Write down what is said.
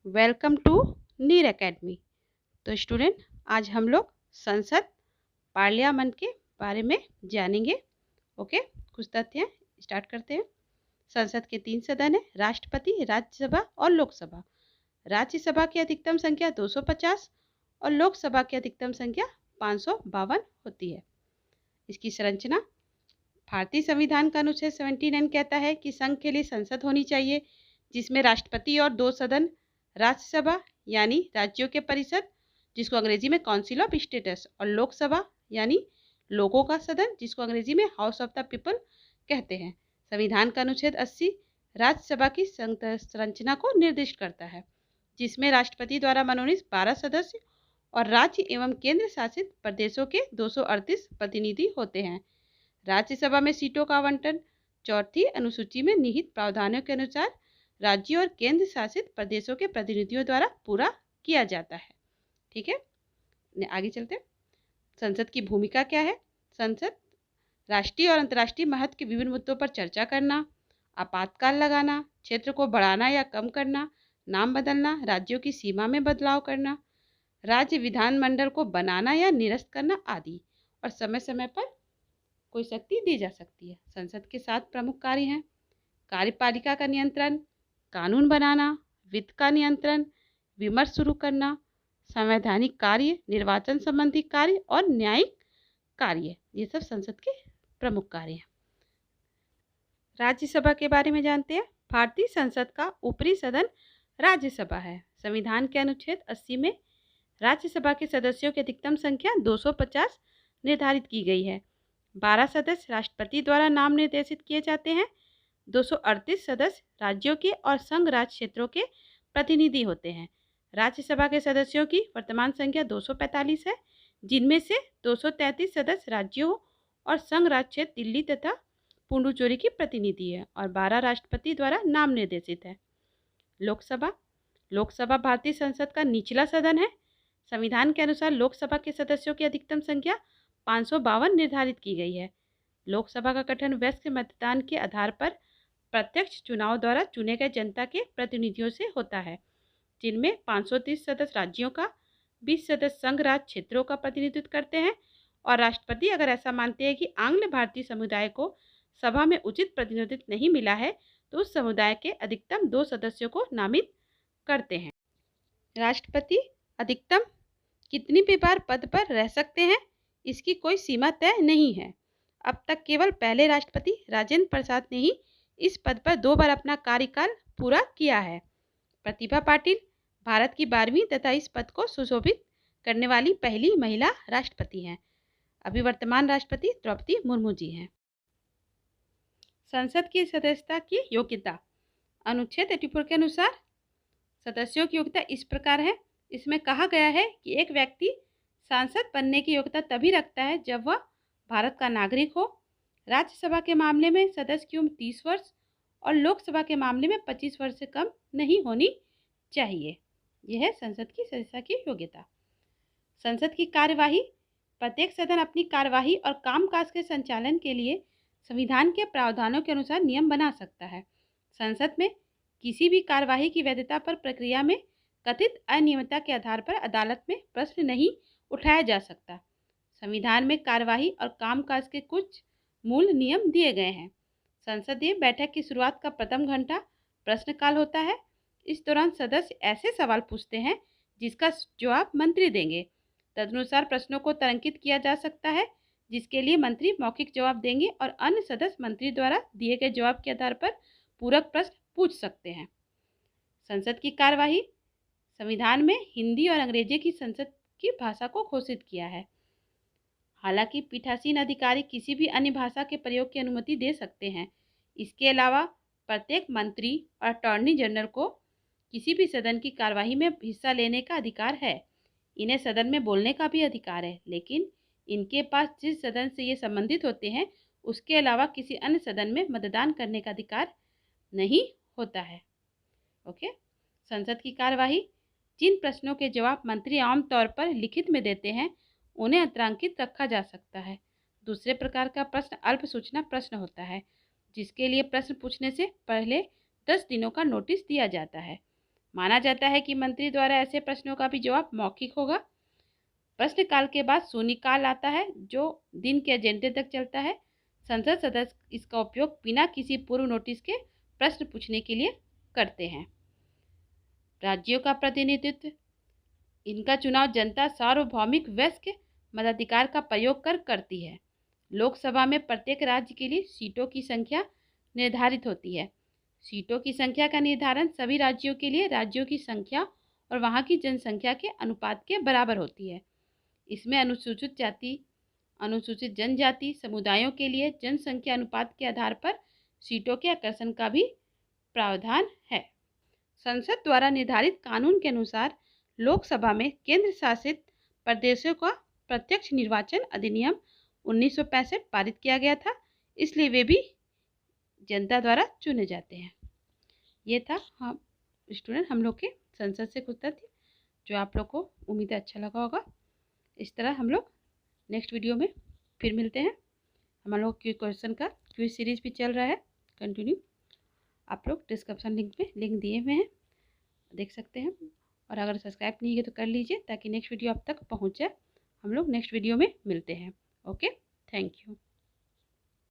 Welcome to नीर academy. तो student, आज हम लोग संसद पार्लियामेंट के बारे में जानेंगे। ओके, कुछ तथ्य हैं, स्टार्ट करते हैं। संसद के 3 सदन हैं, राष्ट्रपति, राज्यसभा और लोकसभा। राज्यसभा की अधिकतम संख्या 250 और लोकसभा की अधिकतम संख्या 552 होती है। इसकी संरचना, भारतीय संविधान का अनुच्छेद 79 कहता है कि संघ के लिए संसद होनी चाहिए जिसमें राष्ट्रपति और 2 सदन, राज्यसभा यानी राज्यों के परिषद जिसको अंग्रेजी में काउंसिल ऑफ स्टेट्स, और लोकसभा यानी लोगों का सदन जिसको अंग्रेजी में हाउस ऑफ द पीपल कहते हैं। संविधान का अनुच्छेद 80 राज्यसभा की संरचना को निर्दिष्ट करता है जिसमें राष्ट्रपति द्वारा मनोनीत 12 सदस्य और राज्य एवं केंद्र शासित प्रदेशों के 238 प्रतिनिधि होते हैं। राज्यसभा में सीटों का आवंटन चौथी अनुसूची में निहित प्रावधानों के अनुसार राज्यों और केंद्र शासित प्रदेशों के प्रतिनिधियों द्वारा पूरा किया जाता है। ठीक है, आगे चलते हैं। संसद की भूमिका क्या है? संसद राष्ट्रीय और अंतर्राष्ट्रीय महत्व के विभिन्न मुद्दों पर चर्चा करना, आपातकाल लगाना, क्षेत्र को बढ़ाना या कम करना, नाम बदलना, राज्यों की सीमा में बदलाव करना, राज्य विधानमंडल को बनाना या निरस्त करना आदि, और समय समय पर कोई शक्ति दी जा सकती है। संसद के 7 प्रमुख कार्य हैं: कार्यपालिका का नियंत्रण, कानून बनाना, वित्त का नियंत्रण, विमर्श शुरू करना, संवैधानिक कार्य, निर्वाचन संबंधी कार्य और न्यायिक कार्य। ये सब संसद के प्रमुख कार्य हैं। राज्यसभा के बारे में जानते हैं। भारतीय संसद का ऊपरी सदन राज्यसभा है। संविधान के अनुच्छेद 80 में राज्यसभा के सदस्यों की अधिकतम संख्या 250 निर्धारित की गई है। 12 सदस्य राष्ट्रपति द्वारा नाम निर्देशित किए जाते हैं। 238 सदस्य राज्यों के और संघ राज्य क्षेत्रों के प्रतिनिधि होते हैं। राज्यसभा के सदस्यों की वर्तमान संख्या 245 है, जिनमें से 233 सदस्य राज्यों और संघ राज्य क्षेत्र दिल्ली तथा पुडुचेरी की प्रतिनिधि है और 12 राष्ट्रपति द्वारा नाम निर्देशित है। लोकसभा लोकसभा भारतीय संसद का निचला सदन है। संविधान के अनुसार लोकसभा के सदस्यों की अधिकतम संख्या 552 निर्धारित की गई है। लोकसभा का गठन वयस्क मतदान के आधार पर प्रत्यक्ष चुनाव द्वारा चुने गए जनता के प्रतिनिधियों से होता है, जिनमें 530 सदस्य राज्यों का, 20 सदस्य संघ राज्य क्षेत्रों का प्रतिनिधित्व करते हैं और राष्ट्रपति अगर ऐसा मानते हैं कि आंग्ल भारतीय समुदाय को सभा में उचित प्रतिनिधित्व नहीं मिला है तो उस समुदाय के अधिकतम 2 सदस्यों को नामित करते हैं। राष्ट्रपति अधिकतम कितनी भी बार पद पर रह सकते हैं, इसकी कोई सीमा तय नहीं है। अब तक केवल पहले राष्ट्रपति राजेंद्र प्रसाद ने ही इस पद पर 2 बार अपना कार्यकाल पूरा किया है। प्रतिभा पाटिल भारत की 12वीं तथा इस पद को सुशोभित करने वाली पहली महिला राष्ट्रपति हैं। अभी वर्तमान राष्ट्रपति द्रौपदी मुर्मू जी हैं। संसद की सदस्यता की योग्यता, अनुच्छेद 84 के अनुसार सदस्यों की योग्यता इस प्रकार है। इसमें कहा गया है कि एक व्यक्ति सांसद बनने की योग्यता तभी रखता है जब वह भारत का नागरिक हो। राज्यसभा के मामले में सदस्य की उम्र 30 वर्ष और लोकसभा के मामले में 25 वर्ष से कम नहीं होनी चाहिए। यह है संसद की सदस्यता की योग्यता। संसद की कार्यवाही, प्रत्येक सदन अपनी कार्यवाही और कामकाज के संचालन के लिए संविधान के प्रावधानों के अनुसार नियम बना सकता है। संसद में किसी भी कार्यवाही की वैधता पर प्रक्रिया में कथित अनियमितता के आधार पर अदालत में प्रश्न नहीं उठाया जा सकता। संविधान में कार्यवाही और कामकाज के कुछ मूल नियम दिए गए हैं। संसदीय बैठक की शुरुआत का प्रथम घंटा प्रश्नकाल होता है। इस दौरान सदस्य ऐसे सवाल पूछते हैं जिसका जवाब मंत्री देंगे। तदनुसार प्रश्नों को तारांकित किया जा सकता है, जिसके लिए मंत्री मौखिक जवाब देंगे और अन्य सदस्य मंत्री द्वारा दिए गए जवाब के आधार पर पूरक प्रश्न पूछ सकते हैं। संसद की कार्यवाही, संविधान में हिंदी और अंग्रेजी की संसद की भाषा को घोषित किया है। हालांकि पीठासीन अधिकारी किसी भी अन्य भाषा के प्रयोग की अनुमति दे सकते हैं। इसके अलावा प्रत्येक मंत्री और अटॉर्नी जनरल को किसी भी सदन की कार्यवाही में हिस्सा लेने का अधिकार है। इन्हें सदन में बोलने का भी अधिकार है, लेकिन इनके पास जिस सदन से ये संबंधित होते हैं उसके अलावा किसी अन्य सदन में मतदान करने का अधिकार नहीं होता है। ओके, संसद की कार्यवाही, जिन प्रश्नों के जवाब मंत्री आमतौर पर लिखित में देते हैं उन्हें अंतरांकित रखा जा सकता है। दूसरे प्रकार का प्रश्न अल्प सूचना प्रश्न होता है, जिसके लिए प्रश्न पूछने से पहले 10 दिनों का नोटिस दिया जाता है। माना जाता है कि मंत्री द्वारा ऐसे प्रश्नों का भी जवाब मौखिक होगा। प्रश्नकाल के बाद शून्यकाल आता है, जो दिन के एजेंडे तक चलता है। संसद सदस्य इसका उपयोग बिना किसी पूर्व नोटिस के प्रश्न पूछने के लिए करते हैं। राज्यों का प्रतिनिधित्व, इनका चुनाव जनता सार्वभौमिक वयस्क मताधिकार का प्रयोग कर करती है। लोकसभा में प्रत्येक राज्य के लिए सीटों की संख्या निर्धारित होती है। सीटों की संख्या का निर्धारण सभी राज्यों के लिए राज्यों की संख्या और वहाँ की जनसंख्या के अनुपात के बराबर होती है। इसमें अनुसूचित जाति, अनुसूचित जनजाति समुदायों के लिए जनसंख्या अनुपात के आधार पर सीटों के आकर्षण का भी प्रावधान है। संसद द्वारा निर्धारित कानून के अनुसार लोकसभा में केंद्र शासित प्रदेशों का प्रत्यक्ष निर्वाचन अधिनियम 1965 पारित किया गया था, इसलिए वे भी जनता द्वारा चुने जाते हैं। ये था हम स्टूडेंट हम लोग के संसद से कुछ तथ्य, जो आप लोग को उम्मीद है अच्छा लगा होगा। इस तरह हम लोग नेक्स्ट वीडियो में फिर मिलते हैं। हमारे लोग क्वेश्चन का क्विज सीरीज भी चल रहा है कंटिन्यू। आप लोग डिस्क्रिप्शन लिंक में लिंक दिए हुए हैं, देख सकते हैं। और अगर सब्सक्राइब नहीं किया तो कर लीजिए ताकि नेक्स्ट वीडियो आप तक पहुंच जाए। हम लोग नेक्स्ट वीडियो में मिलते हैं। Okay, thank you.